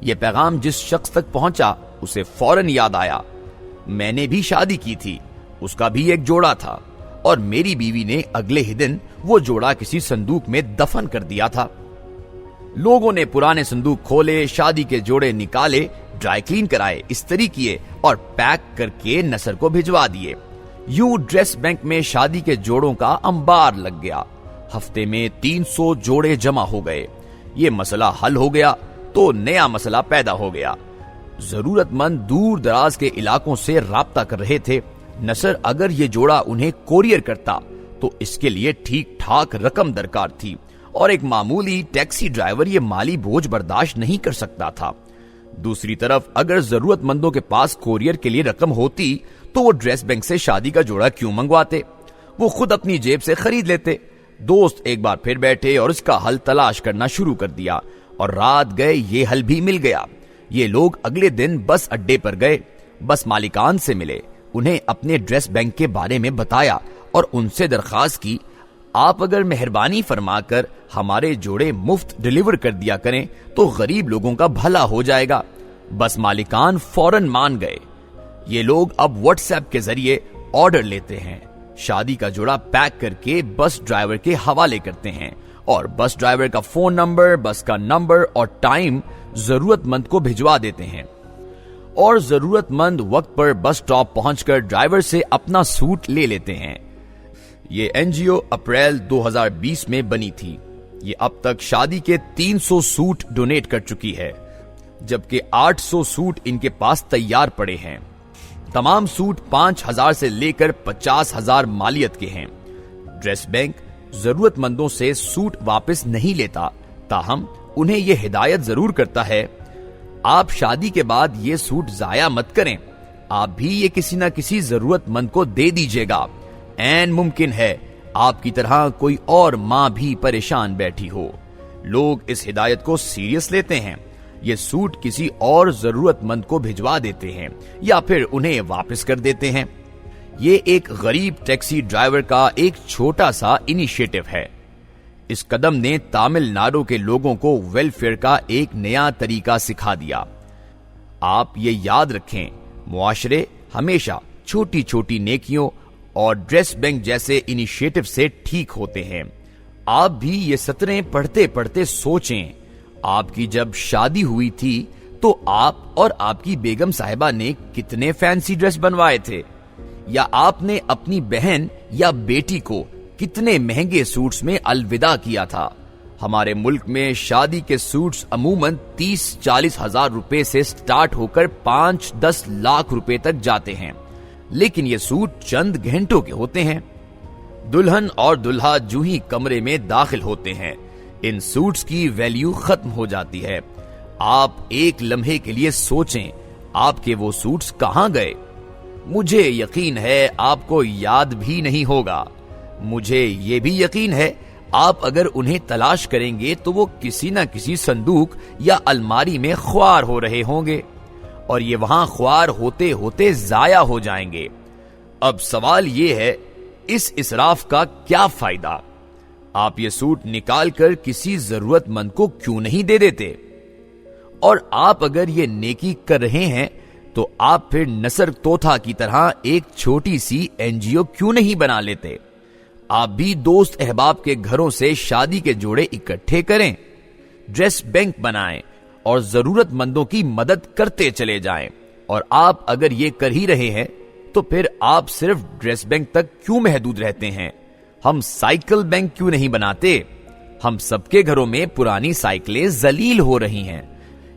یہ پیغام جس شخص تک پہنچا اسے فوراً یاد آیا، میں نے بھی شادی کی تھی، اس کا بھی ایک جوڑا تھا اور میری بیوی نے اگلے ہی دن وہ جوڑا کسی صندوق میں دفن کر دیا تھا۔ لوگوں نے پرانے صندوق کھولے، شادی کے جوڑے نکالے، ڈرائی کلین کرائے، استری کیے اور پیک کر کے نثر کو بھجوا دیے۔ یوں ڈریس بینک میں شادی کے جوڑوں کا انبار لگ گیا۔ ہفتے میں 300 جوڑے جمع ہو گئے۔ یہ مسئلہ حل ہو گیا تو نیا مسئلہ پیدا ہو گیا۔ ضرورت مند دور دراز کے علاقوں سے رابطہ کر رہے تھے۔ نثر اگر یہ جوڑا انہیں کوریئر کرتا تو اس کے لیے ٹھیک ٹھاک رقم درکار تھی اور ایک معمولی ٹیکسی ڈرائیور یہ مالی بوجھ برداشت نہیں کر سکتا تھا۔ دوسری طرف اگر ضرورت مندوں کے پاس کوریئر کے لیے رقم ہوتی تو وہ ڈریس بینک سے شادی کا جوڑا کیوں منگواتے؟ وہ خود اپنی جیب سے خرید لیتے۔ دوست ایک بار پھر بیٹھے اور اس کا حل تلاش کرنا شروع کر دیا اور رات گئے یہ حل بھی مل گیا۔ یہ لوگ اگلے دن بس اڈے پر گئے، بس مالکان سے ملے، انہیں اپنے ڈریس بینک کے بارے میں بتایا اور ان سے درخواست کی، آپ اگر مہربانی فرما کر ہمارے جوڑے مفت ڈیلیور کر دیا کریں تو غریب لوگوں کا بھلا ہو جائے گا۔ بس مالکان فوراً مان گئے۔ یہ لوگ اب واٹس ایپ کے ذریعے آرڈر لیتے ہیں، شادی کا جوڑا پیک کر کے بس ڈرائیور کے حوالے کرتے ہیں اور بس ڈرائیور کا فون نمبر، بس کا نمبر اور ٹائم ضرورت مند کو بھجوا دیتے ہیں اور ضرورت مند وقت پر بس سٹاپ پہنچ کر ڈرائیور سے اپنا سوٹ لے لیتے ہیں۔ یہ این جی او اپریل 2020 میں بنی تھی۔ یہ اب تک شادی کے 300 سوٹ ڈونیٹ کر چکی ہے، جبکہ 800 سوٹ ان کے پاس تیار پڑے ہیں۔ تمام سوٹ 5000 سے لے کر 50,000 مالیت کے ہیں۔ ڈریس بینک ضرورت مندوں سے سوٹ واپس نہیں لیتا، تاہم انہیں یہ ہدایت ضرور کرتا ہے، آپ شادی کے بعد یہ سوٹ ضائع مت کریں، آپ بھی یہ کسی نہ کسی ضرورت مند کو دے دیجیے گا۔ این ممکن ہے آپ کی طرح کوئی اور ماں بھی پریشان بیٹھی ہو۔ لوگ اس ہدایت کو سیریس لیتے ہیں، یہ سوٹ کسی اور ضرورت مند کو بھجوا دیتے ہیں یا پھر انہیں واپس کر دیتے ہیں۔ یہ ایک غریب ٹیکسی ڈرائیور کا ایک چھوٹا سا انیشیٹو ہے۔ اس قدم نے تامل ناڈو کے لوگوں کو ویلفیئر کا ایک نیا طریقہ سکھا دیا۔ آپ یہ یاد رکھیں، معاشرے ہمیشہ چھوٹی چھوٹی نیکیوں اور ڈریس بینک جیسے انیشیٹو سے ٹھیک ہوتے ہیں۔ آپ بھی یہ سطریں پڑھتے پڑھتے سوچیں، آپ کی جب شادی ہوئی تھی تو آپ اور آپ کی بیگم صاحبہ نے کتنے فینسی ڈریس بنوائے تھے، یا آپ نے اپنی بہن یا بیٹی کو کتنے مہنگے سوٹس میں الوداع کیا تھا۔ ہمارے ملک میں شادی کے سوٹس عموماً 30-40 ہزار روپے سے سٹارٹ ہو کر 5-10 لاکھ روپے تک جاتے ہیں، لیکن یہ سوٹ چند گھنٹوں کے ہوتے ہیں۔ دلہن اور دلہا جو ہی کمرے میں داخل ہوتے ہیں، ان سوٹس کی ویلیو ختم ہو جاتی ہے۔ آپ ایک لمحے کے لیے سوچیں، آپ کے وہ سوٹس کہاں گئے؟ مجھے یقین ہے آپ کو یاد بھی نہیں ہوگا۔ مجھے یہ بھی یقین ہے آپ اگر انہیں تلاش کریں گے تو وہ کسی نہ کسی صندوق یا الماری میں خوار ہو رہے ہوں گے اور یہ وہاں خوار ہوتے ہوتے ضائع ہو جائیں گے۔ اب سوال یہ ہے، اس اسراف کا کیا فائدہ؟ آپ یہ سوٹ نکال کر کسی ضرورت مند کو کیوں نہیں دے دیتے؟ اور آپ اگر یہ نیکی کر رہے ہیں تو آپ پھر نثر توتھا کی طرح ایک چھوٹی سی این جی او کیوں نہیں بنا لیتے؟ آپ بھی دوست احباب کے گھروں سے شادی کے جوڑے اکٹھے کریں، ڈریس بینک بنائیں اور ضرورت مندوں کی مدد کرتے چلے جائیں۔ اور آپ اگر یہ کر ہی رہے ہیں تو پھر آپ صرف ڈریس بینک تک کیوں محدود رہتے ہیں؟ ہم سائیکل بینک کیوں نہیں بناتے؟ ہم سب کے گھروں میں پرانی سائیکلیں ذلیل ہو رہی ہیں،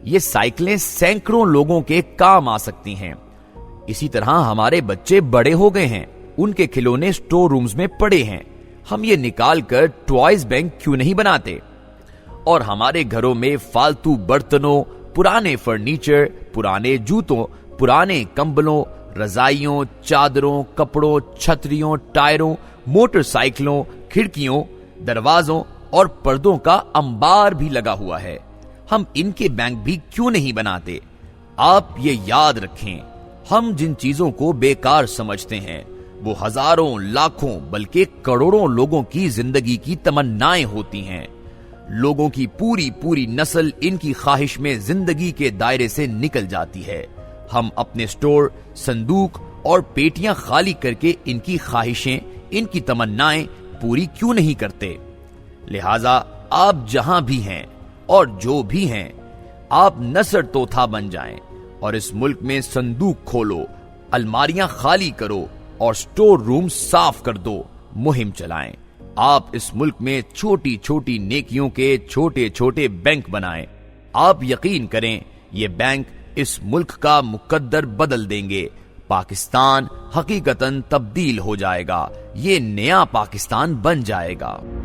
یہ سائیکلیں سینکڑوں لوگوں کے کام آ سکتی ہیں۔ اسی طرح ہمارے بچے بڑے ہو گئے ہیں، ان کے کھلونے سٹور رومز میں پڑے ہیں، ہم یہ نکال کر ٹوائز بینک کیوں نہیں بناتے؟ اور ہمارے گھروں میں فالتو برتنوں، پرانے فرنیچر، پرانے جوتوں، پرانے کمبلوں، رضائیوں، چادروں، کپڑوں، چھتریوں، ٹائروں، موٹر سائیکلوں، کھڑکیوں، دروازوں اور پردوں کا انبار بھی لگا ہوا ہے، ہم ان کے بینک بھی کیوں نہیں بناتے؟ آپ یہ یاد رکھیں، ہم جن چیزوں کو بیکار سمجھتے ہیں وہ ہزاروں، لاکھوں بلکہ کروڑوں لوگوں کی زندگی کی تمنائیں ہوتی ہیں۔ لوگوں کی پوری پوری نسل ان کی خواہش میں زندگی کے دائرے سے نکل جاتی ہے۔ ہم اپنے سٹور، صندوق اور پیٹیاں خالی کر کے ان کی خواہشیں، ان کی تمنائیں پوری کیوں نہیں کرتے؟ لہٰذا آپ جہاں بھی ہیں اور جو بھی ہیں، آپ نثر طوطا بن جائیں اور اس ملک میں صندوق کھولو، الماریاں خالی کرو اور سٹور روم صاف کر دو، مہم چلائیں۔ آپ اس ملک میں چھوٹی چھوٹی نیکیوں کے چھوٹے چھوٹے بینک بنائیں۔ آپ یقین کریں یہ بینک اس ملک کا مقدر بدل دیں گے۔ پاکستان حقیقتاً تبدیل ہو جائے گا، یہ نیا پاکستان بن جائے گا۔